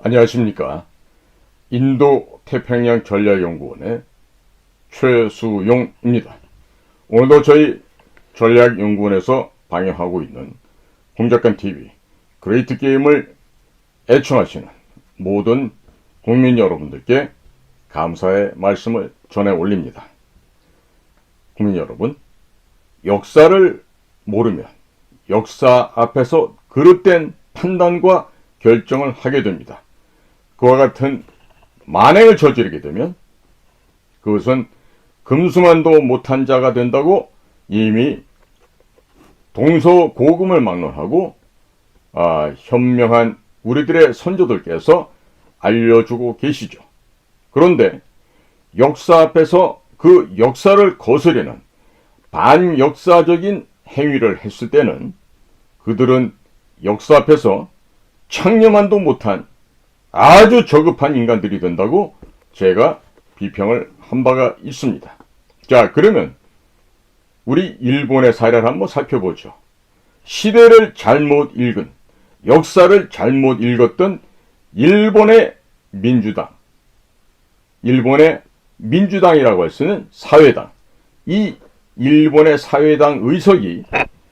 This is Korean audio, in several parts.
안녕하십니까. 인도태평양 전략연구원의 최수용입니다. 오늘도 저희 전략연구원에서 방영하고 있는 공작관TV 그레이트 게임을 애청하시는 모든 국민 여러분들께 감사의 말씀을 전해 올립니다. 국민 여러분, 역사를 모르면 역사 앞에서 그릇된 판단과 결정을 하게 됩니다. 그와 같은 만행을 저지르게 되면 그것은 금수만도 못한 자가 된다고 이미 동서고금을 막론하고 현명한 우리들의 선조들께서 알려주고 계시죠. 그런데 역사 앞에서 그 역사를 거스르는 반역사적인 행위를 했을 때는 그들은 역사 앞에서 창념한도 못한 아주 저급한 인간들이 된다고 제가 비평을 한 바가 있습니다. 자, 그러면 우리 일본의 사례를 한번 살펴보죠. 시대를 잘못 읽은, 역사를 잘못 읽었던 일본의 민주당이라고 할 수 있는 사회당. 이 일본의 사회당 의석이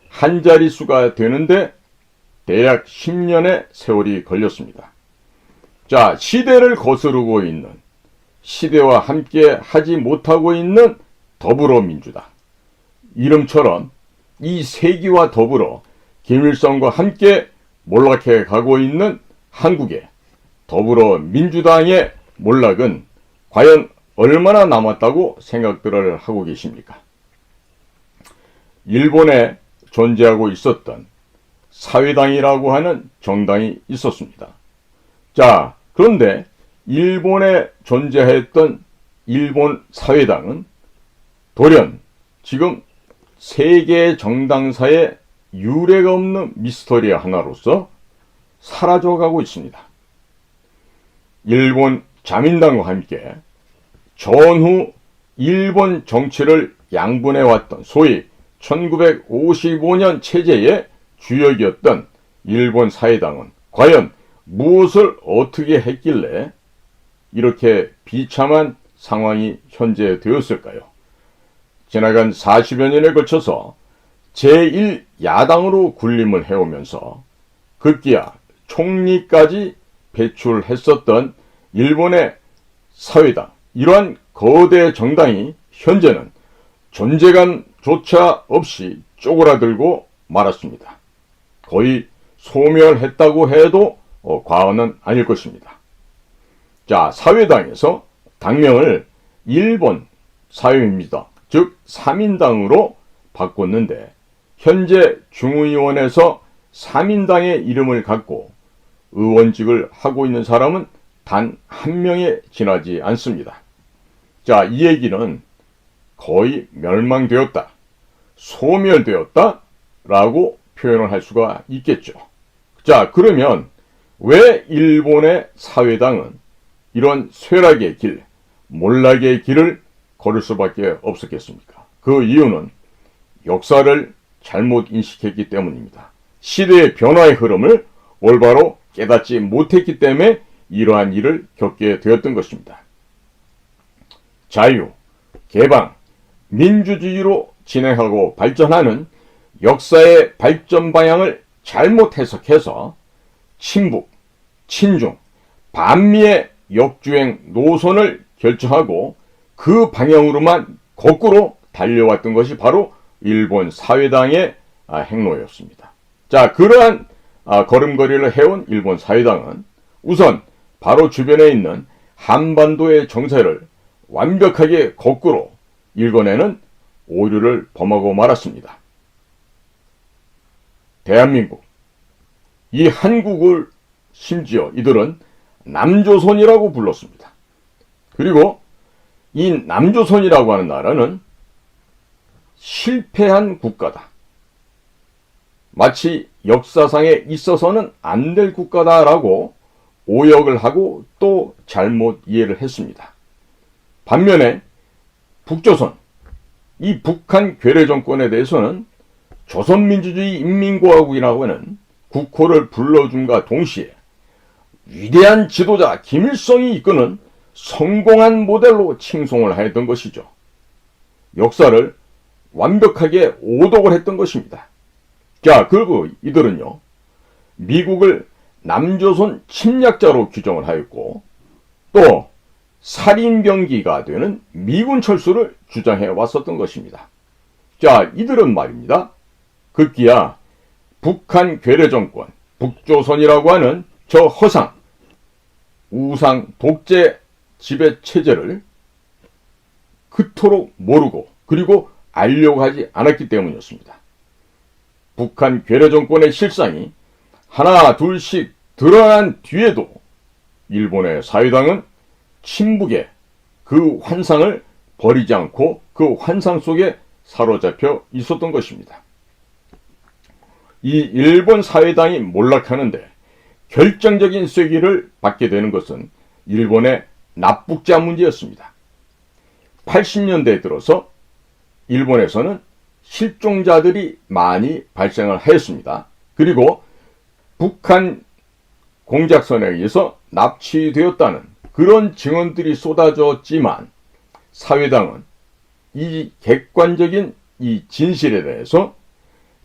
한 자릿수가 되는데 대략 10년의 세월이 걸렸습니다. 자, 시대를 거스르고 있는, 시대와 함께 하지 못하고 있는 더불어민주당. 이름처럼 이 세기와 더불어 김일성과 함께 몰락해 가고 있는 한국의 더불어민주당의 몰락은 과연 얼마나 남았다고 생각들을 하고 계십니까? 일본에 존재하고 있었던 사회당이라고 하는 정당이 있었습니다. 자, 그런데 일본에 존재했던 일본 사회당은 돌연 지금 세계 정당사의 유례가 없는 미스터리 하나로서 사라져가고 있습니다. 일본 자민당과 함께 전후 일본 정치를 양분해왔던 소위 1955년 체제의 주역이었던 일본 사회당은 과연 무엇을 어떻게 했길래 이렇게 비참한 상황이 현재 되었을까요? 지나간 40여 년에 걸쳐서 제1야당으로 군림을 해오면서 급기야 총리까지 배출했었던 일본의 사회당, 이러한 거대 정당이 현재는 존재감조차 없이 쪼그라들고 말았습니다. 거의 소멸했다고 해도 과언은 아닐 것입니다. 자, 사회당에서 당명을 일본 사회민주당, 즉 3인당으로 바꿨는데 현재 중의원에서 3인당의 이름을 갖고 의원직을 하고 있는 사람은 단 한 명에 지나지 않습니다. 자, 이 얘기는 거의 멸망되었다, 소멸되었다 라고 표현을 할 수가 있겠죠. 자, 그러면 왜 일본의 사회당은 이런 쇠락의 길, 몰락의 길을 걸을 수밖에 없었겠습니까? 그 이유는 역사를 잘못 인식했기 때문입니다. 시대의 변화의 흐름을 올바로 깨닫지 못했기 때문에 이러한 일을 겪게 되었던 것입니다. 자유, 개방, 민주주의로 진행하고 발전하는 역사의 발전 방향을 잘못 해석해서 친북, 친중, 반미의 역주행 노선을 결정하고 그 방향으로만 거꾸로 달려왔던 것이 바로 일본 사회당의 행로였습니다. 자, 그러한 걸음걸이를 해온 일본 사회당은 우선 바로 주변에 있는 한반도의 정세를 완벽하게 거꾸로 읽어내는 오류를 범하고 말았습니다. 대한민국, 이 한국을 심지어 이들은 남조선이라고 불렀습니다. 그리고 이 남조선이라고 하는 나라는 실패한 국가다, 마치 역사상에 있어서는 안 될 국가다라고 오역을 하고 또 잘못 이해를 했습니다. 반면에 북조선, 이 북한 괴뢰 정권에 대해서는 조선민주주의 인민공화국이라고 하는 국호를 불러줌과 동시에 위대한 지도자 김일성이 이끄는 성공한 모델로 칭송을 하였던 것이죠. 역사를 완벽하게 오독을 했던 것입니다. 자, 그리고 이들은요, 미국을 남조선 침략자로 규정을 하였고, 또 살인병기가 되는 미군 철수를 주장해 왔었던 것입니다. 자, 이들은 말입니다, 급기야 북한 괴뢰정권, 북조선이라고 하는 저 허상, 우상 독재 지배 체제를 그토록 모르고 그리고 알려고 하지 않았기 때문이었습니다. 북한 괴뢰정권의 실상이 하나 둘씩 드러난 뒤에도 일본의 사회당은 친북의 그 환상을 버리지 않고 그 환상 속에 사로잡혀 있었던 것입니다. 이 일본 사회당이 몰락하는데 결정적인 쐐기를 받게 되는 것은 일본의 납북자 문제였습니다. 80년대에 들어서 일본에서는 실종자들이 많이 발생을 하였습니다. 그리고 북한 공작선에 의해서 납치되었다는 그런 증언들이 쏟아졌지만 사회당은 이 객관적인 이 진실에 대해서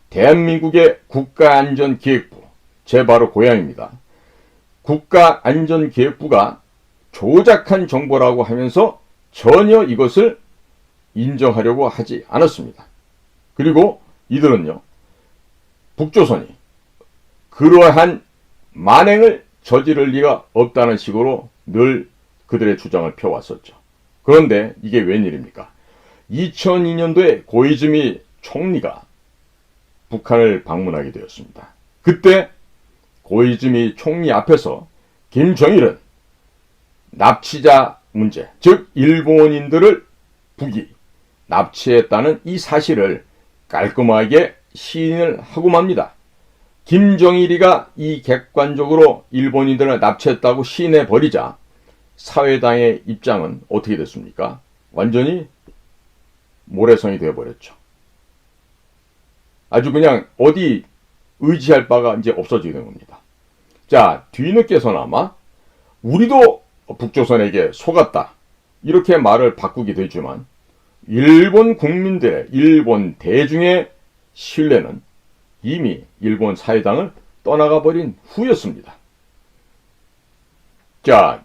대한민국의 국가안전기획부, 제 바로 고향입니다, 국가안전기획부가 조작한 정보라고 하면서 전혀 이것을 인정하려고 하지 않았습니다. 그리고 이들은요, 북조선이 그러한 만행을 저지를 리가 없다는 식으로 늘 그들의 주장을 펴왔었죠. 그런데 이게 웬일입니까? 2002년도에 고이즈미 총리가 북한을 방문하게 되었습니다. 그때 고이즈미 총리 앞에서 김정일은 납치자 문제, 즉 일본인들을 북이 납치했다는 이 사실을 깔끔하게 시인을 하고 맙니다. 김정일이가 이 객관적으로 일본인들을 납치했다고 시인해버리자 사회당의 입장은 어떻게 됐습니까? 완전히 모래성이 되어버렸죠. 아주 그냥 어디 의지할 바가 이제 없어지게 된 겁니다. 자, 뒤늦게서나마 우리도 북조선에게 속았다, 이렇게 말을 바꾸게 되지만 일본 국민들의, 일본 대중의 신뢰는 이미 일본 사회당을 떠나가 버린 후였습니다. 자,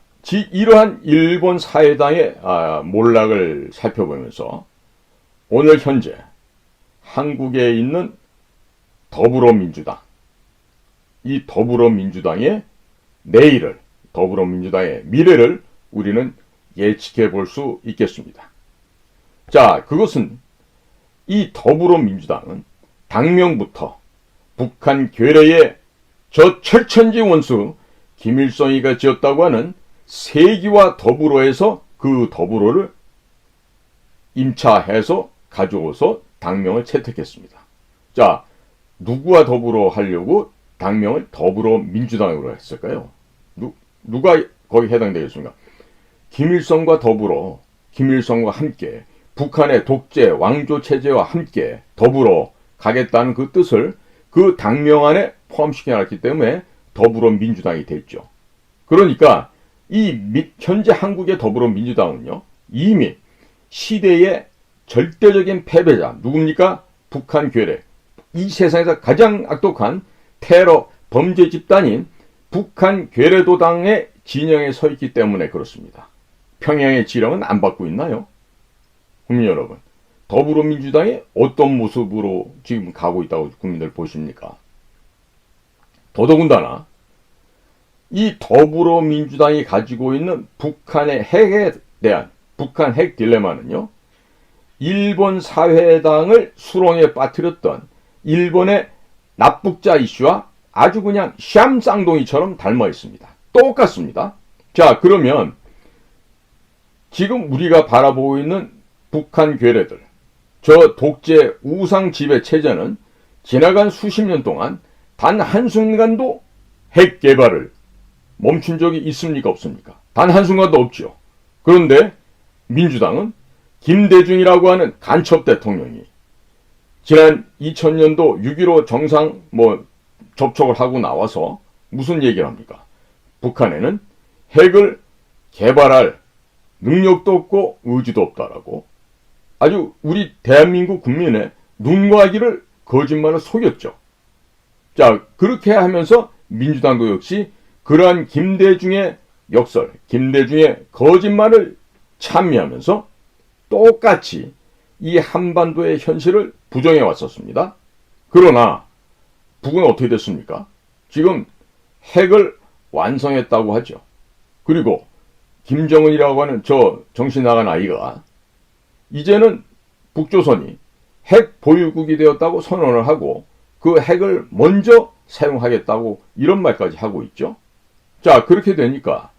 이러한 일본 사회당의 몰락을 살펴보면서 오늘 현재 한국에 있는 더불어민주당, 이 더불어민주당의 내일을, 더불어민주당의 미래를 우리는 예측해 볼 수 있겠습니다. 자, 그것은 이 더불어민주당은 당명부터 북한 괴뢰의 저 철천지 원수 김일성이가 지었다고 하는 세기와 더불어에서 그 더불어를 임차해서 가져오서 당명을 채택했습니다. 자, 누구와 더불어 하려고 당명을 더불어민주당으로 했을까요? 누가 거기 해당되겠습니까? 김일성과 더불어, 김일성과 함께 북한의 독재 왕조 체제와 함께 더불어 가겠다는 그 뜻을 그 당명 안에 포함시켜놨기 때문에 더불어민주당이 됐죠. 그러니까 이 현재 한국의 더불어민주당은요, 이미 시대의 절대적인 패배자, 누굽니까? 북한 괴뢰, 이 세상에서 가장 악독한 테러 범죄 집단인 북한 괴뢰도당의 진영에 서 있기 때문에 그렇습니다. 평양의 지령은 안 받고 있나요? 국민 여러분, 더불어민주당이 어떤 모습으로 지금 가고 있다고 국민들 보십니까? 더더군다나 이 더불어민주당이 가지고 있는 북한의 핵에 대한 북한 핵 딜레마는요, 일본 사회당을 수렁에 빠뜨렸던 일본의 납북자 이슈와 아주 그냥 샴 쌍둥이처럼 닮아 있습니다. 똑같습니다. 자, 그러면 지금 우리가 바라보고 있는 북한 괴뢰들, 저 독재 우상 지배 체제는 지나간 수십 년 동안 단 한순간도 핵 개발을 멈춘 적이 있습니까? 없습니까? 단 한순간도 없죠. 그런데 민주당은 김대중이라고 하는 간첩 대통령이 지난 2000년도 6.15 정상 접촉을 하고 나와서 무슨 얘기를 합니까? 북한에는 핵을 개발할 능력도 없고 의지도 없다라고 아주 우리 대한민국 국민의 눈과 귀를 거짓말로 속였죠. 자, 그렇게 하면서 민주당도 역시 그러한 김대중의 역설, 김대중의 거짓말을 찬미하면서 똑같이 이 한반도의 현실을 부정해 왔었습니다. 그러나 북은 어떻게 됐습니까? 지금 핵을 완성했다고 하죠. 그리고 김정은이라고 하는 저 정신 나간 아이가 이제는 북조선이 핵 보유국이 되었다고 선언을 하고 그 핵을 먼저 사용하겠다고 이런 말까지 하고 있죠. 자, 그렇게 되니까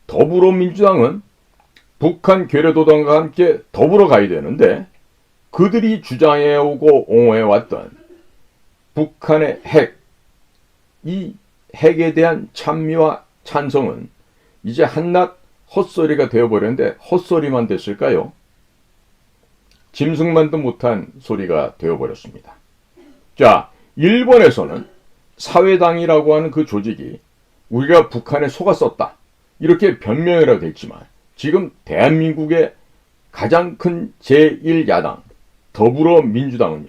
더불어민주당은 북한 괴뢰도당과 함께 더불어 가야 되는데 그들이 주장해오고 옹호해왔던 북한의 핵, 이 핵에 대한 찬미와 찬성은 이제 한낱 헛소리가 되어버렸는데 헛소리만 됐을까요? 짐승만도 못한 소리가 되어버렸습니다. 자, 일본에서는 사회당이라고 하는 그 조직이 우리가 북한에 속았었다 이렇게 변명이라고 했지만 지금 대한민국의 가장 큰 제1야당 더불어민주당은요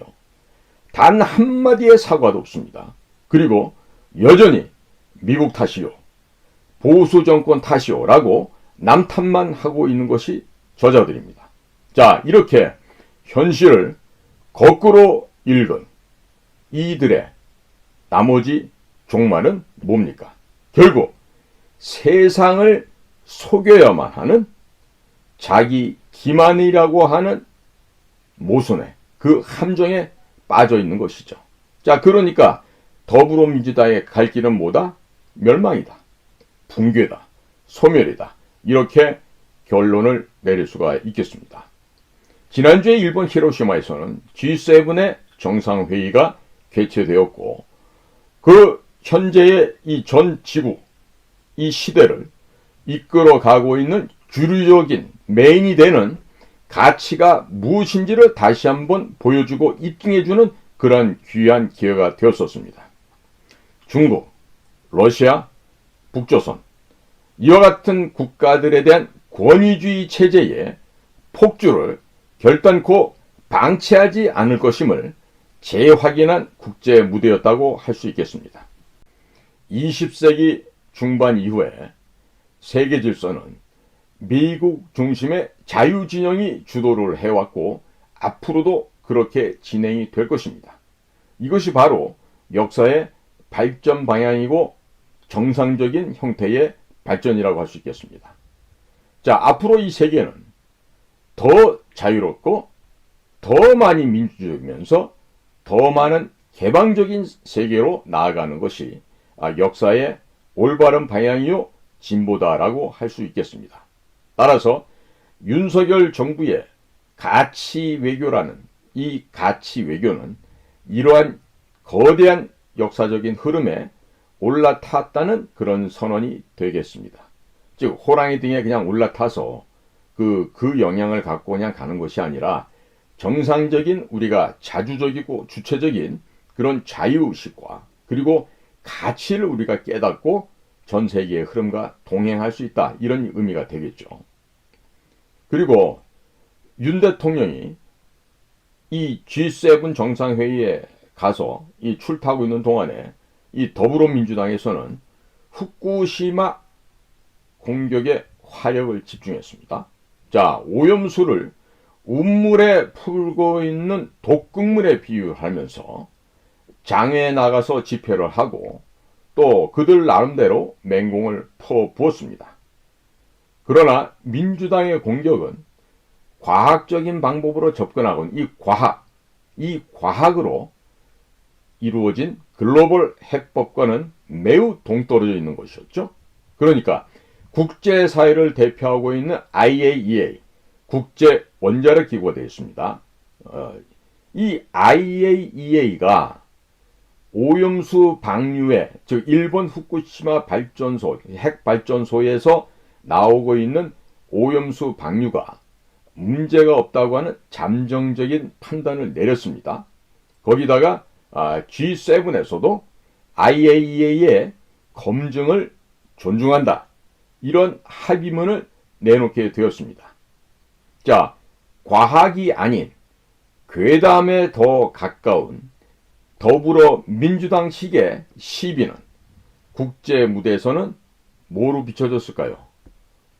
단 한마디의 사과도 없습니다. 그리고 여전히 미국 탓이요 보수 정권 탓이요 라고 남탓만 하고 있는 것이 저자들입니다. 자, 이렇게 현실을 거꾸로 읽은 이들의 나머지 종말은 뭡니까? 결국 세상을 속여야만 하는 자기 기만이라고 하는 모순의 그 함정에 빠져 있는 것이죠. 자, 그러니까 더불어민주당의 갈 길은 뭐다? 멸망이다. 붕괴다. 소멸이다. 이렇게 결론을 내릴 수가 있겠습니다. 지난주에 일본 히로시마에서는 G7의 정상회의가 개최되었고 그 현재의 이 전 지구, 이 시대를 이끌어가고 있는 주류적인 메인이 되는 가치가 무엇인지를 다시 한번 보여주고 입증해주는 그런 귀한 기회가 되었었습니다. 중국, 러시아, 북조선 이와 같은 국가들에 대한 권위주의 체제의 폭주를 결단코 방치하지 않을 것임을 재확인한 국제 무대였다고 할 수 있겠습니다. 20세기 중반 이후에 세계 질서는 미국 중심의 자유진영이 주도를 해왔고 앞으로도 그렇게 진행이 될 것입니다. 이것이 바로 역사의 발전 방향이고 정상적인 형태의 발전이라고 할 수 있겠습니다. 자, 앞으로 이 세계는 더 자유롭고 더 많이 민주적이면서 더 많은 개방적인 세계로 나아가는 것이 역사의 올바른 방향이요 진보다라고 할 수 있겠습니다. 따라서 윤석열 정부의 가치 외교라는 이 가치 외교는 이러한 거대한 역사적인 흐름에 올라탔다는 그런 선언이 되겠습니다. 즉 호랑이 등에 그냥 올라타서 그 영향을 갖고 그냥 가는 것이 아니라 정상적인 우리가 자주적이고 주체적인 그런 자유의식과 그리고 가치를 우리가 깨닫고 전 세계의 흐름과 동행할 수 있다. 이런 의미가 되겠죠. 그리고 윤 대통령이 이 G7 정상회의에 가서 이 출타하고 있는 동안에 이 더불어민주당에서는 후쿠시마 공격에 화력을 집중했습니다. 자, 오염수를 운물에 풀고 있는 독극물에 비유하면서 장외에 나가서 집회를 하고 또 그들 나름대로 맹공을 퍼부었습니다. 그러나 민주당의 공격은 과학적인 방법으로 접근하고는 이 과학으로 이루어진 글로벌 핵법과는 매우 동떨어져 있는 것이었죠. 그러니까 국제사회를 대표하고 있는 IAEA, 국제원자력 기구가 되어 있습니다. 이 IAEA가 오염수 방류에, 즉 일본 후쿠시마 발전소, 핵발전소에서 나오고 있는 오염수 방류가 문제가 없다고 하는 잠정적인 판단을 내렸습니다. 거기다가 G7에서도 IAEA의 검증을 존중한다. 이런 합의문을 내놓게 되었습니다. 자, 과학이 아닌 괴담에 더 가까운 더불어민주당식의 시비는 국제 무대에서는 뭐로 비춰졌을까요?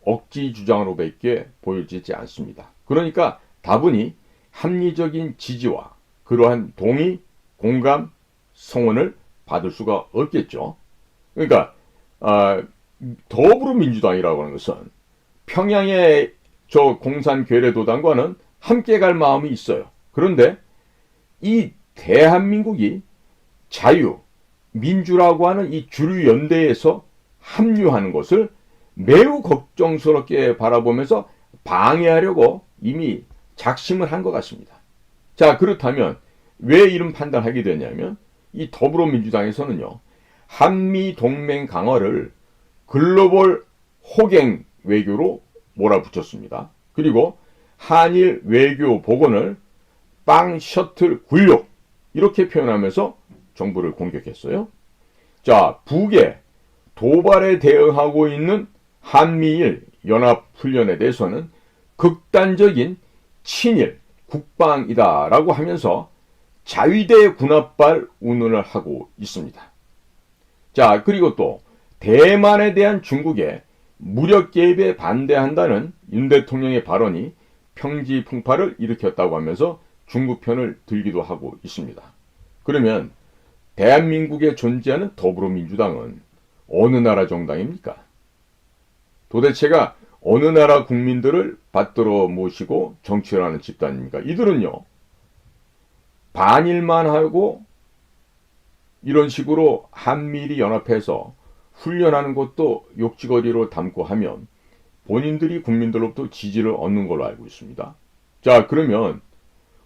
억지 주장으로밖에 보여지지 않습니다. 그러니까 다분히 합리적인 지지와 그러한 동의, 공감, 성원을 받을 수가 없겠죠. 그러니까 더불어민주당이라고 하는 것은 평양의 저 공산괴뢰도당과는 함께 갈 마음이 있어요. 그런데 이 대한민국이 자유, 민주라고 하는 이 주류 연대에서 합류하는 것을 매우 걱정스럽게 바라보면서 방해하려고 이미 작심을 한 것 같습니다. 자, 그렇다면 왜 이런 판단하게 되냐면 이 더불어민주당에서는요, 한미 동맹 강화를 글로벌 호갱 외교로 몰아붙였습니다. 그리고 한일 외교 복원을 빵 셔틀 굴욕 이렇게 표현하면서 정부를 공격했어요. 자, 북의 도발에 대응하고 있는 한미일 연합훈련에 대해서는 극단적인 친일 국방이다라고 하면서 자위대 군합발 운운을 하고 있습니다. 자, 그리고 또 대만에 대한 중국의 무력 개입에 반대한다는 윤 대통령의 발언이 평지 풍파를 일으켰다고 하면서 중국 편을 들기도 하고 있습니다. 그러면 대한민국에 존재하는 더불어민주당은 어느 나라 정당입니까? 도대체가 어느 나라 국민들을 받들어 모시고 정치를 하는 집단입니까? 이들은요, 반일만 하고 이런 식으로 한미일이 연합해서 훈련하는 것도 욕지거리로 담고 하면 본인들이 국민들로부터 지지를 얻는 걸로 알고 있습니다. 자, 그러면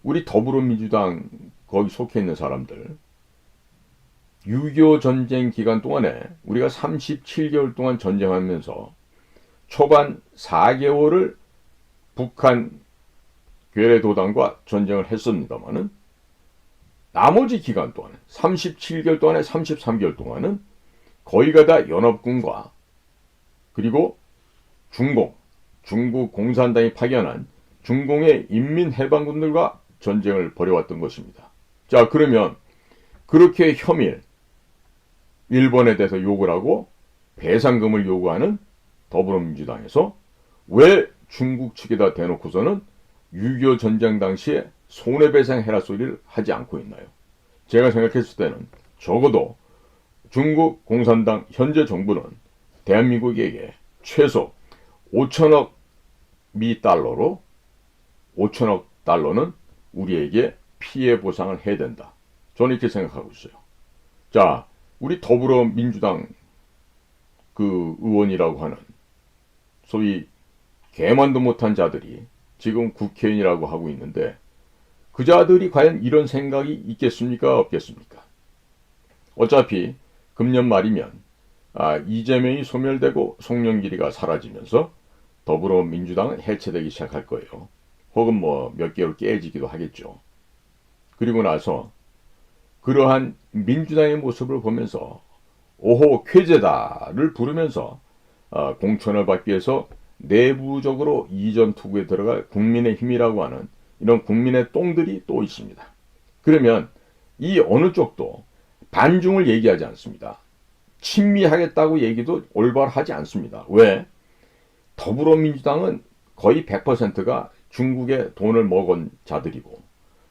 우리 더불어민주당 거기 속해 있는 사람들 6.25 전쟁 기간 동안에 우리가 37개월 동안 전쟁하면서 초반 4개월을 북한 괴뢰도당과 전쟁을 했습니다마는 나머지 기간 동안 37개월 동안에 33개월 동안은 거의가 다 연합군과 그리고 중국 공산당이 파견한 중공의 인민해방군들과 전쟁을 벌여왔던 것입니다. 자, 그러면 그렇게 혐일, 일본에 대해서 욕을 하고 배상금을 요구하는 더불어민주당에서 왜 중국 측에다 대놓고서는 6.25 전쟁 당시에 손해배상해라 소리를 하지 않고 있나요? 제가 생각했을 때는 적어도 중국 공산당 현재 정부는 대한민국에게 최소 5천억 미 달러로 5천억 달러는 우리에게 피해 보상을 해야 된다. 저는 이렇게 생각하고 있어요. 자, 우리 더불어민주당 그 의원이라고 하는 소위 개만도 못한 자들이 지금 국회의원이라고 하고 있는데 그 자들이 과연 이런 생각이 있겠습니까? 없겠습니까? 어차피 금년 말이면 이재명이 소멸되고 송영길이가 사라지면서 더불어민주당은 해체되기 시작할 거예요. 혹은 뭐 몇 개월 깨지기도 하겠죠. 그리고 나서 그러한 민주당의 모습을 보면서 오호 쾌재다를 부르면서 공천을 받기 위해서 내부적으로 이전 투구에 들어갈 국민의힘이라고 하는 이런 국민의 똥들이 또 있습니다. 그러면 이 어느 쪽도 반중을 얘기하지 않습니다. 친미하겠다고 얘기도 올바르하지 않습니다. 왜? 더불어민주당은 거의 100%가 중국에 돈을 먹은 자들이고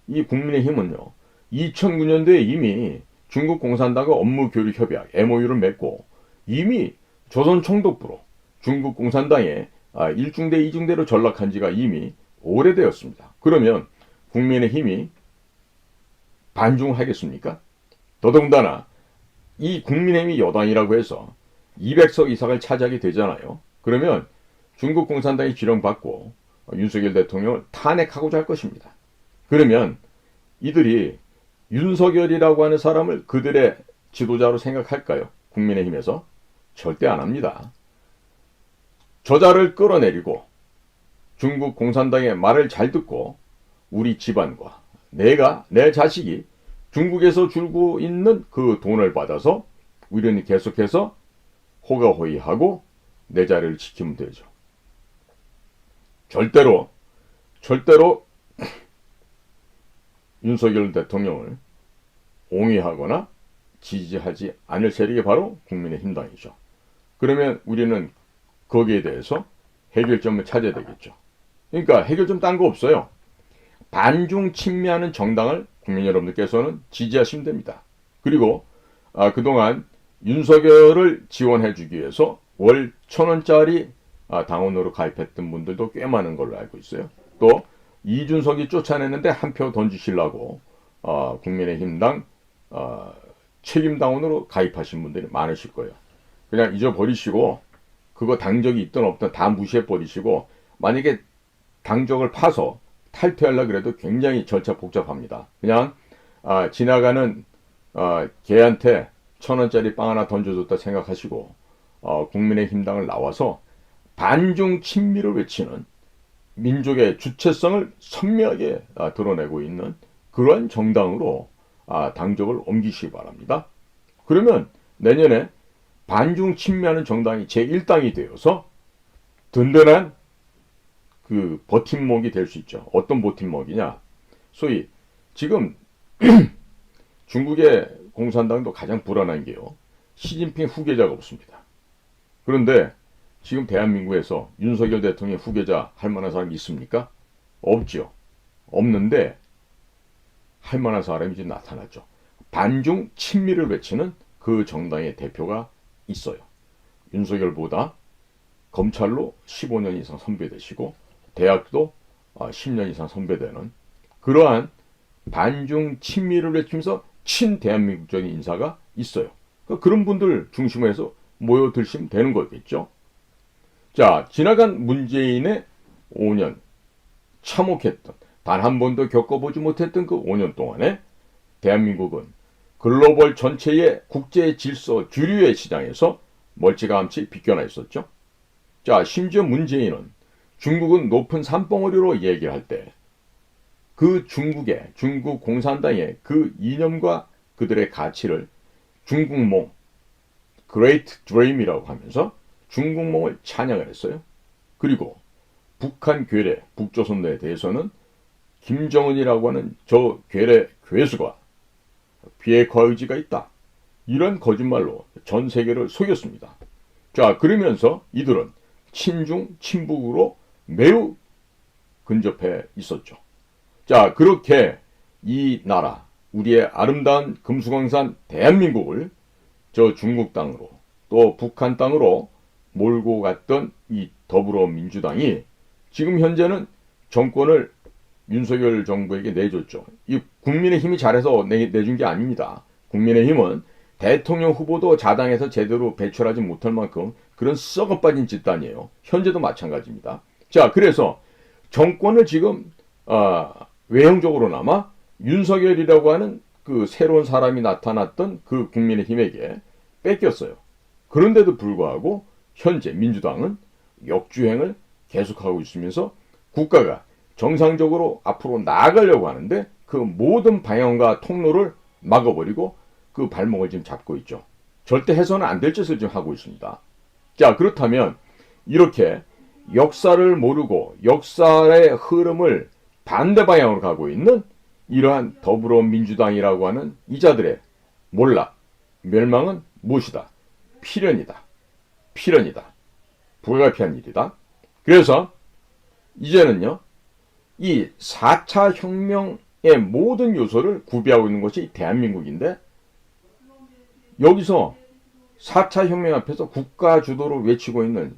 이 국민의힘은요. 2009년도에 이미 중국 공산당과 업무 교류 협약 MOU를 맺고 이미 조선총독부로 중국 공산당에 1중대 2중대로 전락한 지가 이미 오래되었습니다. 그러면 국민의힘이 반중하겠습니까? 더더군다나 이 국민의힘이 여당이라고 해서 200석 이상을 차지하게 되잖아요. 그러면 중국 공산당이 지령받고 윤석열 대통령을 탄핵하고자 할 것입니다. 그러면 이들이 윤석열이라고 하는 사람을 그들의 지도자로 생각할까요? 국민의힘에서? 절대 안 합니다. 저자를 끌어내리고 중국 공산당의 말을 잘 듣고 우리 집안과 내 자식이 중국에서 줄고 있는 그 돈을 받아서 우리는 계속해서 호가호위하고 내 자리를 지키면 되죠. 절대로 윤석열 대통령을 옹위하거나 지지하지 않을 세력이 바로 국민의힘당이죠. 그러면 우리는 거기에 대해서 해결점을 찾아야 되겠죠. 그러니까 해결점 딴 거 없어요. 반중 친미하는 정당을 국민 여러분들께서는 지지하시면 됩니다. 그리고 그동안 윤석열을 지원해주기 위해서 월 1,000원짜리 당원으로 가입했던 분들도 꽤 많은 걸로 알고 있어요. 또 이준석이 쫓아냈는데 한 표 던지시려고 국민의힘당 책임당원으로 가입하신 분들이 많으실 거예요. 그냥 잊어버리시고 그거 당적이 있든 없든 다 무시해버리시고 만약에 당적을 파서 탈퇴하려고 그래도 굉장히 절차 복잡합니다. 그냥 지나가는 개한테 1,000원짜리 빵 하나 던져줬다 생각하시고 국민의힘당을 나와서 반중 친미를 외치는 민족의 주체성을 선명하게 드러내고 있는 그러한 정당으로 당적을 옮기시기 바랍니다. 그러면 내년에 반중 친미하는 정당이 제1당이 되어서 든든한 그 버팀목이 될 수 있죠. 어떤 버팀목이냐? 소위 지금 중국의 공산당도 가장 불안한 게요. 시진핑 후계자가 없습니다. 그런데 지금 대한민국에서 윤석열 대통령의 후계자 할 만한 사람이 있습니까? 없죠. 없는데 할 만한 사람이 지금 나타났죠. 반중 친미를 외치는 그 정당의 대표가 있어요. 윤석열보다 검찰로 15년 이상 선배되시고 대학도 10년 이상 선배되는 그러한 반중 친미를 외치면서 친대한민국적인 인사가 있어요. 그런 분들 중심으로 해서 모여드시면 되는 거겠죠. 자, 지나간 문재인의 5년 참혹했던 단 한 번도 겪어보지 못했던 그 5년 동안에 대한민국은 글로벌 전체의 국제 질서 주류의 시장에서 멀찌감치 비껴나 있었죠. 자, 심지어 문재인은 중국은 높은 산봉우리로 얘기할 때 그 중국 공산당의 그 이념과 그들의 가치를 중국몽, Great Dream이라고 하면서 중국몽을 찬양을 했어요. 그리고 북한 괴뢰, 북조선에 대해서는 김정은이라고 하는 저 괴뢰 괴수가 비핵화 의지가 있다. 이런 거짓말로 전 세계를 속였습니다. 자, 그러면서 이들은 친중, 친북으로 매우 근접해 있었죠. 자, 그렇게 이 나라, 우리의 아름다운 금수강산 대한민국을 저 중국 땅으로 또 북한 땅으로 몰고 갔던 이 더불어민주당이 지금 현재는 정권을 윤석열 정부에게 내줬죠. 이 국민의힘이 잘해서 내준 게 아닙니다. 국민의힘은 대통령 후보도 자당에서 제대로 배출하지 못할 만큼 그런 썩어 빠진 집단이에요. 현재도 마찬가지입니다. 자, 그래서 정권을 지금 외형적으로나마 윤석열이라고 하는 그 새로운 사람이 나타났던 그 국민의힘에게 뺏겼어요. 그런데도 불구하고 현재 민주당은 역주행을 계속하고 있으면서 국가가 정상적으로 앞으로 나아가려고 하는데 그 모든 방향과 통로를 막아버리고 그 발목을 지금 잡고 있죠. 절대 해서는 안 될 짓을 지금 하고 있습니다. 자, 그렇다면 이렇게 역사를 모르고 역사의 흐름을 반대 방향으로 가고 있는 이러한 더불어민주당이라고 하는 이자들의 몰락, 멸망은 무엇이다? 필연이다. 불가피한 일이다. 그래서 이제는요, 이 4차 혁명의 모든 요소를 구비하고 있는 것이 대한민국인데 여기서 4차 혁명 앞에서 국가 주도를 외치고 있는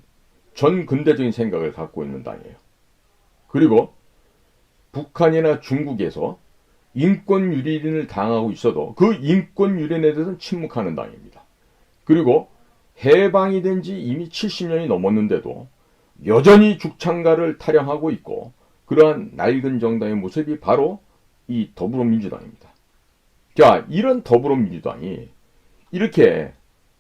전 근대적인 생각을 갖고 있는 당이에요. 그리고 북한이나 중국에서 인권 유린을 당하고 있어도 그 인권 유린에 대해서는 침묵하는 당입니다. 그리고 해방이 된 지 이미 70년이 넘었는데도 여전히 죽창가를 타령하고 있고 그러한 낡은 정당의 모습이 바로 이 더불어민주당입니다. 자, 이런 더불어민주당이 이렇게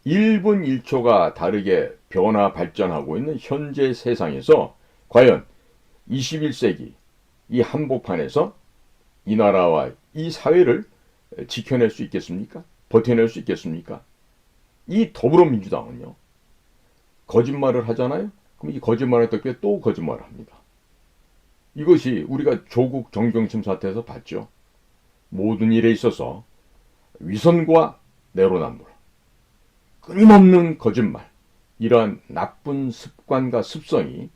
1분 1초가 다르게 변화 발전하고 있는 현재 세상에서 과연 21세기 이 한복판에서 이 나라와 이 사회를 지켜낼 수 있겠습니까? 버텨낼 수 있겠습니까? 이 더불어민주당은요, 거짓말을 하잖아요. 그럼 이 거짓말했던 게 또 거짓말을 합니다. 이것이 우리가 조국 정경심 사태에서 봤죠. 모든 일에 있어서 위선과 내로남불, 끊임없는 거짓말, 이러한 나쁜 습관과 습성이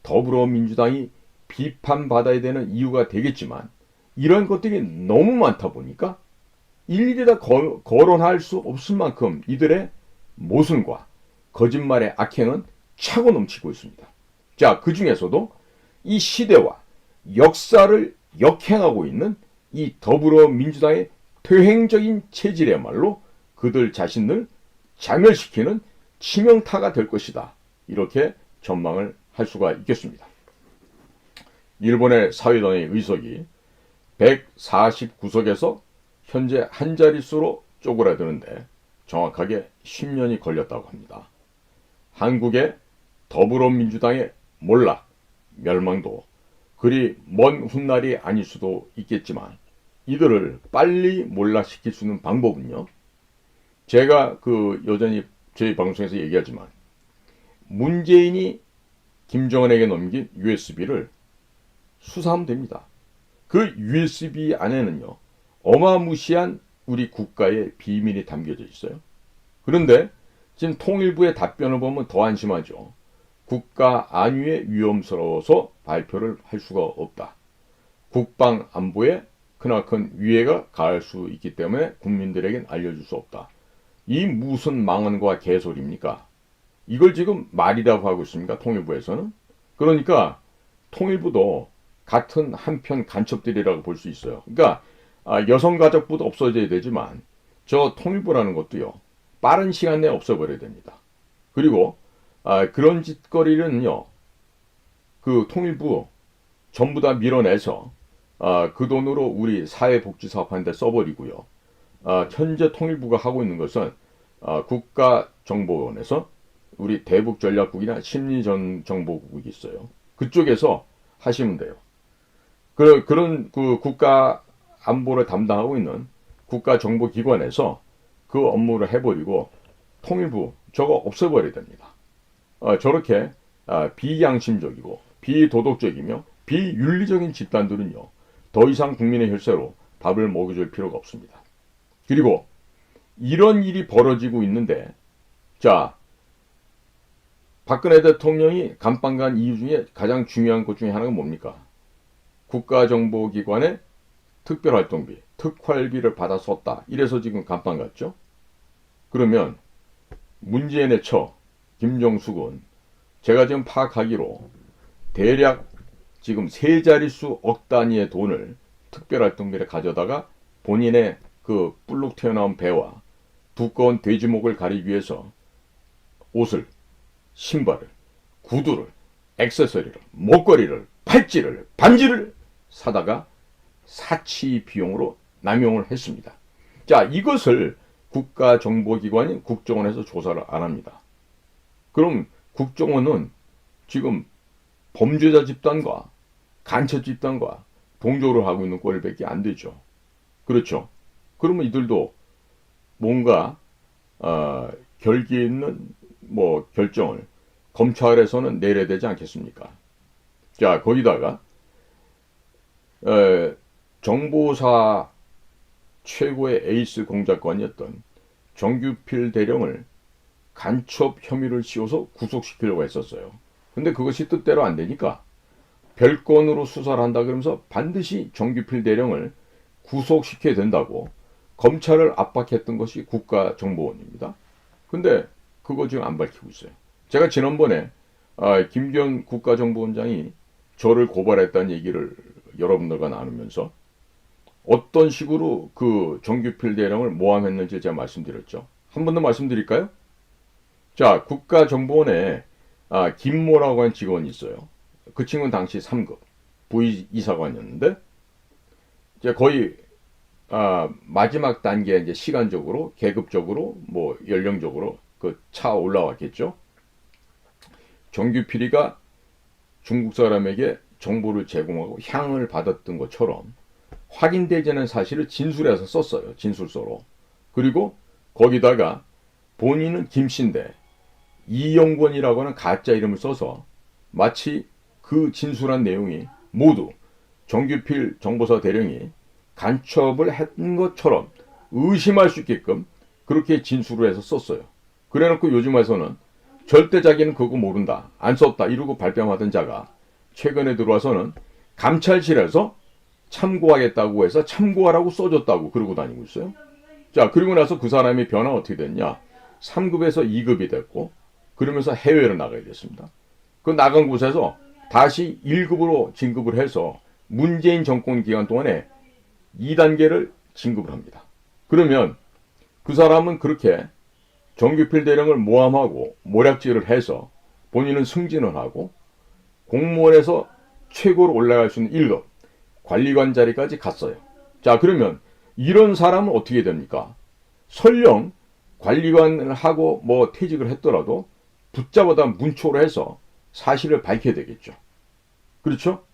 더불어민주당이 비판받아야 되는 이유가 되겠지만 이런 것들이 너무 많다 보니까 일일이 다 거론할 수 없을 만큼 이들의 모순과 거짓말의 악행은 차고 넘치고 있습니다. 자, 그 중에서도 이 시대와 역사를 역행하고 있는 이 더불어민주당의 퇴행적인 체질이야말로 그들 자신을 자멸시키는 치명타가 될 것이다. 이렇게 전망을 할 수가 있겠습니다. 일본의 사회당의 의석이 149석에서 현재 한 자릿수로 쪼그라드는데 정확하게 10년이 걸렸다고 합니다. 한국의 더불어민주당의 몰락, 멸망도 그리 먼 훗날이 아닐 수도 있겠지만 이들을 빨리 몰락시킬 수 있는 방법은요. 제가 여전히 저희 방송에서 얘기하지만 문재인이 김정은에게 넘긴 USB를 수사하면 됩니다. 그 USB 안에는요. 어마무시한 우리 국가의 비밀이 담겨져 있어요. 그런데 지금 통일부의 답변을 보면 더 안심하죠. 국가 안위에 위험스러워서 발표를 할 수가 없다. 국방 안보에 크나큰 위해가 가할 수 있기 때문에 국민들에겐 알려줄 수 없다. 이 무슨 망언과 개소리입니까? 이걸 지금 말이라고 하고 있습니까? 통일부에서는. 그러니까 통일부도 같은 한편 간첩들이라고 볼 수 있어요. 그러니까 여성가족부도 없어져야 되지만 저 통일부라는 것도요. 빠른 시간 내에 없어버려야 됩니다. 그리고 그런 짓거리는요. 그 통일부 전부 다 밀어내서 그 돈으로 우리 사회복지사업하는데 써버리고요. 현재 통일부가 하고 있는 것은 국가정보원에서 우리 대북전략국이나 심리정보국이 있어요. 그쪽에서 하시면 돼요. 그런 국가 안보를 담당하고 있는 국가정보기관에서 그 업무를 해버리고 통일부 저거 없애버려야 됩니다. 저렇게 비양심적이고 비도덕적이며 비윤리적인 집단들은요. 더 이상 국민의 혈세로 밥을 먹여줄 필요가 없습니다. 그리고 이런 일이 벌어지고 있는데 자 박근혜 대통령이 감방 간 이유 중에 가장 중요한 것 중에 하나가 뭡니까? 국가정보기관의 특별활동비, 특활비를 받아 썼다. 이래서 지금 감방 갔죠? 그러면 문재인의 처, 김정숙은 제가 지금 파악하기로 대략 지금 세 자릿수 억 단위의 돈을 특별활동비를 가져다가 본인의 그 뿔룩 튀어나온 배와 두꺼운 돼지목을 가리기 위해서 옷을, 신발을, 구두를, 액세서리를, 목걸이를, 팔찌를, 반지를 사다가 사치 비용으로 남용을 했습니다. 자, 이것을 국가정보기관인 국정원에서 조사를 안 합니다. 그럼 국정원은 지금 범죄자 집단과 간첩 집단과 동조를 하고 있는 꼴밖에 안 되죠. 그렇죠. 그러면 이들도 뭔가 결기에 있는 결정을 검찰에서는 내려야 되지 않겠습니까? 자, 거기다가 정보사 최고의 에이스 공작관이었던 정규필 대령을 간첩 혐의를 씌워서 구속시키려고 했었어요. 근데 그것이 뜻대로 안 되니까 별건으로 수사를 한다 그러면서 반드시 정규필 대령을 구속시켜야 된다고 검찰을 압박했던 것이 국가정보원입니다. 근데 그거 지금 안 밝히고 있어요. 제가 지난번에 김기현 국가정보원장이 저를 고발했다는 얘기를 여러분들과 나누면서 어떤 식으로 그 정규필 대령을 모함했는지 제가 말씀드렸죠. 한 번 더 말씀드릴까요? 자, 국가정보원에 김모라고 하는 직원이 있어요. 그 친구는 당시 3급 부이사관이었는데 이제 거의 마지막 단계 이제 시간적으로 계급적으로 연령적으로 그 차 올라왔겠죠. 정규필이가 중국 사람에게 정보를 제공하고 향을 받았던 것처럼 확인되지 않은 사실을 진술해서 썼어요. 진술서로. 그리고 거기다가 본인은 김씨인데 이영권이라고 하는 가짜 이름을 써서 마치 그 진술한 내용이 모두 정규필 정보사 대령이 간첩을 한 것처럼 의심할 수 있게끔 그렇게 진술을 해서 썼어요. 그래놓고 요즘 와서는 절대 자기는 그거 모른다, 안 썼다 이러고 발뺌하던 자가 최근에 들어와서는 감찰실에서 참고하겠다고 해서 참고하라고 써줬다고 그러고 다니고 있어요. 자, 그리고 나서 그 사람의 변화가 어떻게 됐냐? 3급에서 2급이 됐고 그러면서 해외로 나가야 됐습니다. 그 나간 곳에서 다시 1급으로 진급을 해서 문재인 정권 기간 동안에 2단계를 진급을 합니다. 그러면 그 사람은 그렇게 정규필 대령을 모함하고 모략질을 해서 본인은 승진을 하고 공무원에서 최고로 올라갈 수 있는 1급 관리관 자리까지 갔어요. 자, 그러면 이런 사람은 어떻게 됩니까? 설령 관리관을 하고 뭐 퇴직을 했더라도 붙잡아다 문초를 해서 사실을 밝혀야 되겠죠. 그렇죠?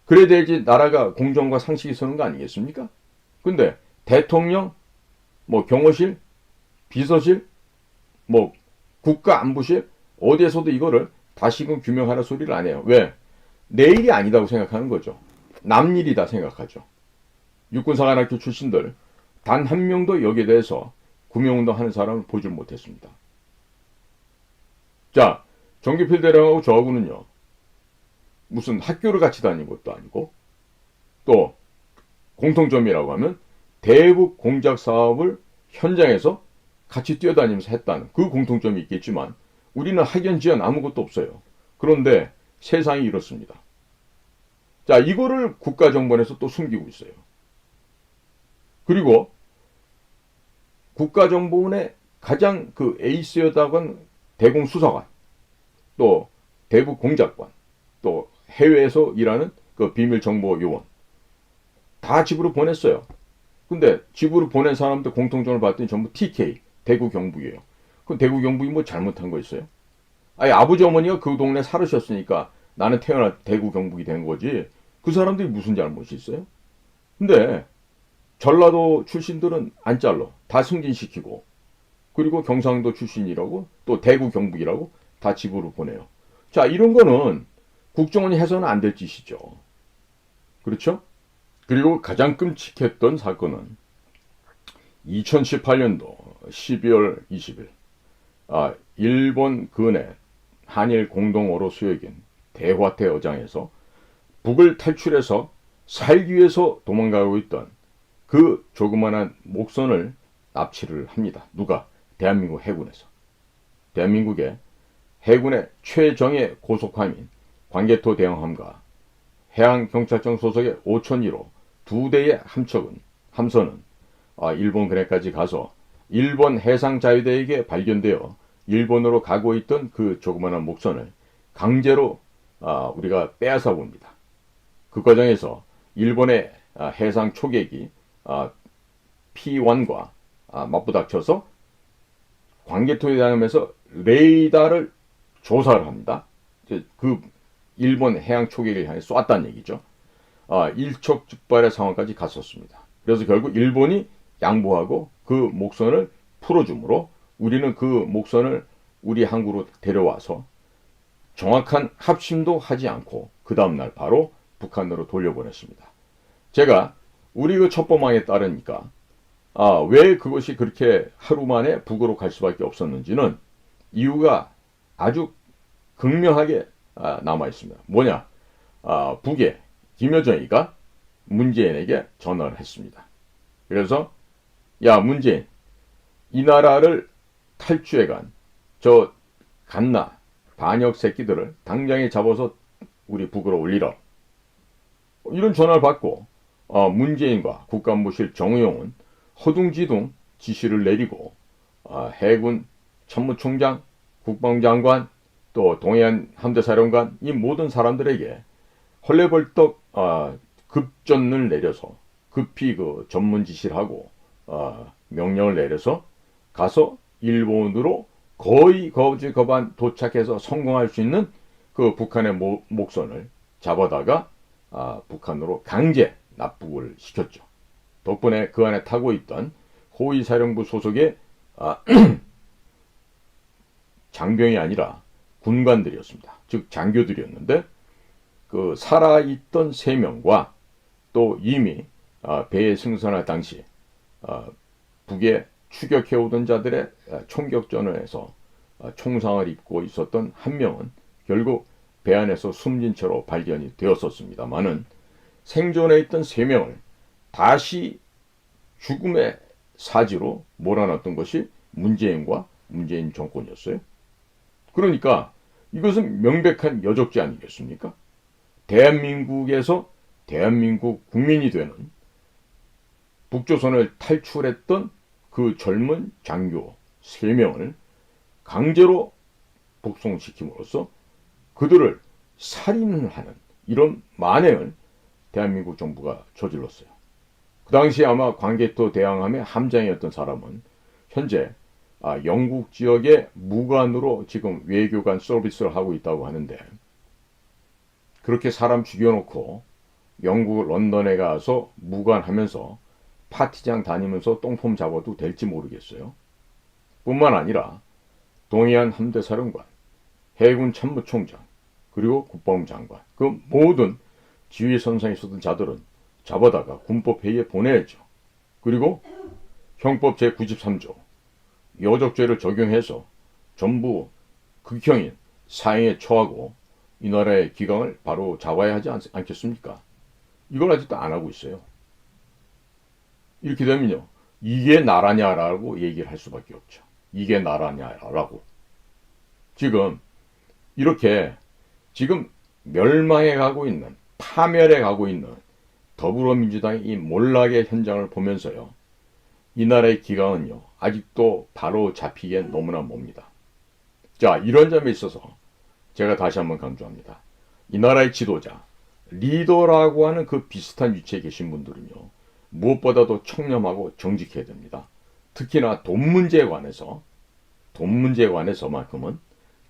그래야 되지 나라가 공정과 상식이 서는 거 아니겠습니까? 근데 대통령, 뭐 경호실, 비서실, 뭐 국가안보실 어디에서도 이거를 다시금 규명하라 소리를 안 해요. 왜? 내 일이 아니다고 생각하는 거죠. 남 일이다 생각하죠. 육군사관학교 출신들 단 한 명도 여기에 대해서 구명운동 하는 사람을 보질 못했습니다. 자, 정규필 대령하고 저하고는요. 무슨 학교를 같이 다닌 것도 아니고 또 공통점이라고 하면 대북 공작 사업을 현장에서 같이 뛰어다니면서 했다는 그 공통점이 있겠지만 우리는 학연 지연 아무것도 없어요. 그런데 세상이 이렇습니다. 자, 이거를 국가정보원에서 또 숨기고 있어요. 그리고 국가정보원의 가장 그 에이스였다고 대공수사관, 또 대북공작관, 또 해외에서 일하는 그 비밀정보요원 다 집으로 보냈어요. 근데 집으로 보낸 사람들 공통점을 봤더니 전부 TK, 대구경북이에요. 그럼 대구경북이 뭐 잘못한 거 있어요? 아니, 아버지 어머니가 그 동네 살으셨으니까 나는 태어나 대구경북이 된 거지. 그 사람들이 무슨 잘못이 있어요? 근데 전라도 출신들은 안 잘라. 다 승진시키고 그리고 경상도 출신이라고 또 대구 경북이라고 다 집으로 보내요. 자, 이런 거는 국정원이 해서는 안 될 짓이죠. 그렇죠? 그리고 가장 끔찍했던 사건은 2018년도 12월 20일 일본 근해 한일 공동어로 수역인 대화태 어장에서 북을 탈출해서 살기 위해서 도망가고 있던 그 조그만한 목선을 납치를 합니다. 누가? 대한민국 해군에서. 대한민국의 해군의 최정예 고속함인 광개토 대형함과 해양경찰청 소속의 5001호 두 대의 함선은 일본 근해까지 가서 일본 해상자위대에게 발견되어 일본으로 가고 있던 그 조그만한 목선을 강제로 우리가 빼앗아 봅니다. 그 과정에서 일본의 해상 초계기 P1과 맞부닥쳐서 광개토에 대항하면서 레이더를 조사를 합니다. 그 일본 해양 초계기를 향해 쐈다는 얘기죠. 일촉즉발의 상황까지 갔었습니다. 그래서 결국 일본이 양보하고 그 목선을 풀어주므로 우리는 그 목선을 우리 항구로 데려와서 정확한 합심도 하지 않고 그 다음날 바로 북한으로 돌려보냈습니다. 제가 우리 그 첩보망에 따르니까 왜 그것이 그렇게 하루 만에 북으로 갈 수밖에 없었는지는 이유가 아주 극명하게 남아 있습니다. 뭐냐? 북에 김여정이가 문재인에게 전화를 했습니다. 그래서 야 문재인, 이 나라를 탈주해간 저 갓나 반역 새끼들을 당장에 잡아서 우리 북으로 올리라. 이런 전화를 받고 문재인과 국가안보실 정의용은 허둥지둥 지시를 내리고 해군 참모총장, 국방장관, 또 동해안 함대사령관 이 모든 사람들에게 헐레벌떡 급전을 내려서 급히 그 전문 지시를 하고 명령을 내려서 가서 일본으로 거의 거지거반 도착해서 성공할 수 있는 그 북한의 목선을 잡아다가 북한으로 강제 납북을 시켰죠. 덕분에 그 안에 타고 있던 호위사령부 소속의 장병이 아니라 군관들이었습니다. 즉 장교들이었는데 그 살아있던 3명과 또 이미 배에 승선할 당시 북에 추격해오던 자들의 총격전에서 총상을 입고 있었던 한 명은 결국 배 안에서 숨진 채로 발견이 되었었습니다마는 생존해 있던 3명을 다시 죽음의 사지로 몰아넣었던 것이 문재인과 문재인 정권이었어요. 그러니까 이것은 명백한 여적죄 아니겠습니까? 대한민국에서 대한민국 국민이 되는 북조선을 탈출했던 그 젊은 장교 3명을 강제로 복송시킴으로써 그들을 살인을 하는 이런 만행을 대한민국 정부가 저질렀어요. 그 당시 아마 광개토 대항함의 함장이었던 사람은 현재 영국 지역의 무관으로 지금 외교관 서비스를 하고 있다고 하는데 그렇게 사람 죽여놓고 영국 런던에 가서 무관하면서 파티장 다니면서 똥폼 잡아도 될지 모르겠어요. 뿐만 아니라 동해안 함대사령관, 해군 참모총장, 그리고 국방부 장관 그 모든 지휘선상에 있었던 자들은 잡아다가 군법회의에 보내야죠. 그리고 형법 제93조 여적죄를 적용해서 전부 극형인 사형에 처하고 이 나라의 기강을 바로 잡아야 하지 않겠습니까? 이걸 아직도 안 하고 있어요. 이렇게 되면요. 이게 나라냐라고 얘기를 할 수밖에 없죠. 이게 나라냐라고. 지금 이렇게 지금 멸망해 가고 있는 파멸해 가고 있는 더불어민주당의 이 몰락의 현장을 보면서요. 이 나라의 기강은요. 아직도 바로 잡히기엔 너무나 멉니다. 자, 이런 점에 있어서 제가 다시 한번 강조합니다. 이 나라의 지도자, 리더라고 하는 그 비슷한 위치에 계신 분들은요. 무엇보다도 청렴하고 정직해야 됩니다. 특히나 돈 문제에 관해서만큼은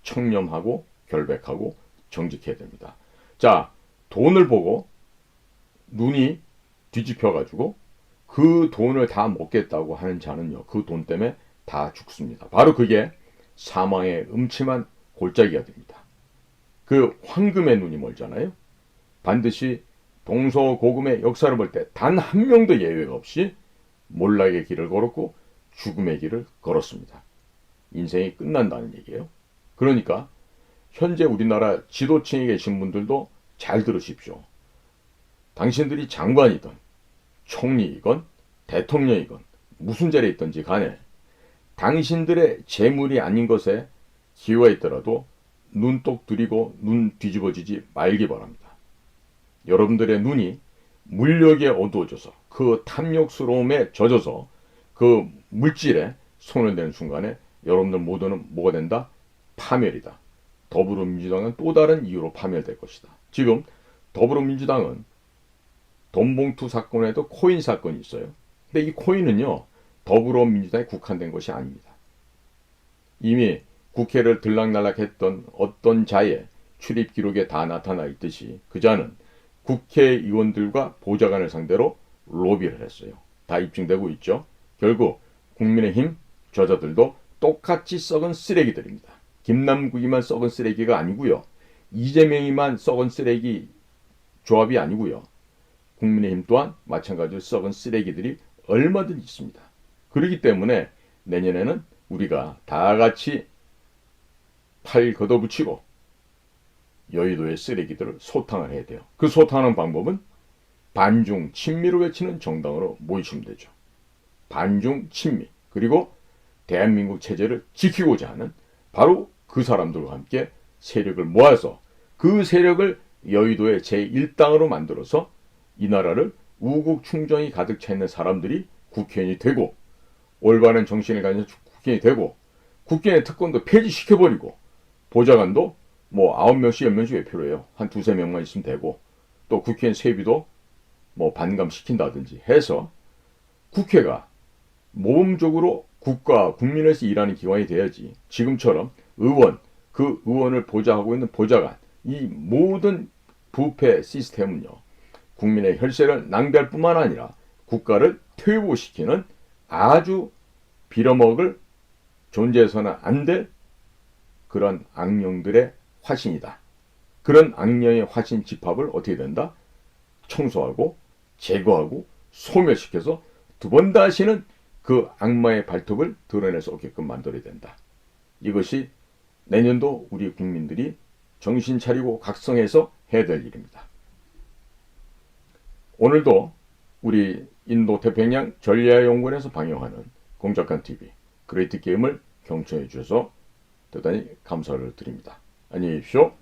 청렴하고 결백하고 정직해야 됩니다. 자, 돈을 보고 눈이 뒤집혀가지고 그 돈을 다 먹겠다고 하는 자는요. 그 돈 때문에 다 죽습니다. 바로 그게 사망의 음침한 골짜기가 됩니다. 그 황금의 눈이 멀잖아요. 반드시 동서고금의 역사를 볼 때 단 한 명도 예외가 없이 몰락의 길을 걸었고 죽음의 길을 걸었습니다. 인생이 끝난다는 얘기예요. 그러니까 현재 우리나라 지도층에 계신 분들도 잘 들으십시오. 당신들이 장관이든 총리이건 대통령이건 무슨 자리에 있든지 간에 당신들의 재물이 아닌 것에 기회가 있더라도 눈독 들이고 눈 뒤집어지지 말기 바랍니다. 여러분들의 눈이 물력에 어두워져서 그 탐욕스러움에 젖어서 그 물질에 손을 대는 순간에 여러분들 모두는 뭐가 된다? 파멸이다. 더불어민주당은 또 다른 이유로 파멸될 것이다. 지금 더불어민주당은 돈봉투 사건에도 코인 사건이 있어요. 근데 이 코인은요. 더불어민주당에 국한된 것이 아닙니다. 이미 국회를 들락날락했던 어떤 자의 출입 기록에 다 나타나 있듯이 그 자는 국회의원들과 보좌관을 상대로 로비를 했어요. 다 입증되고 있죠. 결국 국민의힘 저자들도 똑같이 썩은 쓰레기들입니다. 김남국이만 썩은 쓰레기가 아니고요. 이재명이만 썩은 쓰레기 조합이 아니고요. 국민의힘 또한 마찬가지로 썩은 쓰레기들이 얼마든지 있습니다. 그렇기 때문에 내년에는 우리가 다 같이 팔 걷어붙이고 여의도의 쓰레기들을 소탕을 해야 돼요. 그 소탕하는 방법은 반중 친미를 외치는 정당으로 모이시면 되죠. 반중 친미 그리고 대한민국 체제를 지키고자 하는 바로 그 사람들과 함께 세력을 모아서 그 세력을 여의도의 제1당으로 만들어서 이 나라를 우국 충정이 가득 차 있는 사람들이 국회의원이 되고 올바른 정신을 가진 국회의원이 되고 국회의원의 특권도 폐지시켜버리고 보좌관도 뭐 9명씩 10명씩 왜 필요해요? 한 2~3명만 있으면 되고 또 국회의원 세비도 뭐 반감시킨다든지 해서 국회가 모범적으로 국가, 국민을 위해서 일하는 기관이 돼야지 지금처럼 의원, 그 의원을 보좌하고 있는 보좌관 이 모든 부패 시스템은요. 국민의 혈세를 낭비할 뿐만 아니라 국가를 퇴보시키는 아주 빌어먹을 존재해서는 안 될 그런 악령들의 화신이다. 그런 악령의 화신 집합을 어떻게 된다? 청소하고 제거하고 소멸시켜서 두 번 다시는 그 악마의 발톱을 드러낼 수 없게끔 만들어야 된다. 이것이 내년도 우리 국민들이 정신 차리고 각성해서 해야 될 일입니다. 오늘도 우리 인도 태평양 전략연구원에서 방영하는 공작관TV 그레이트 게임을 경청해 주셔서 대단히 감사를 드립니다. 안녕히 계십시오.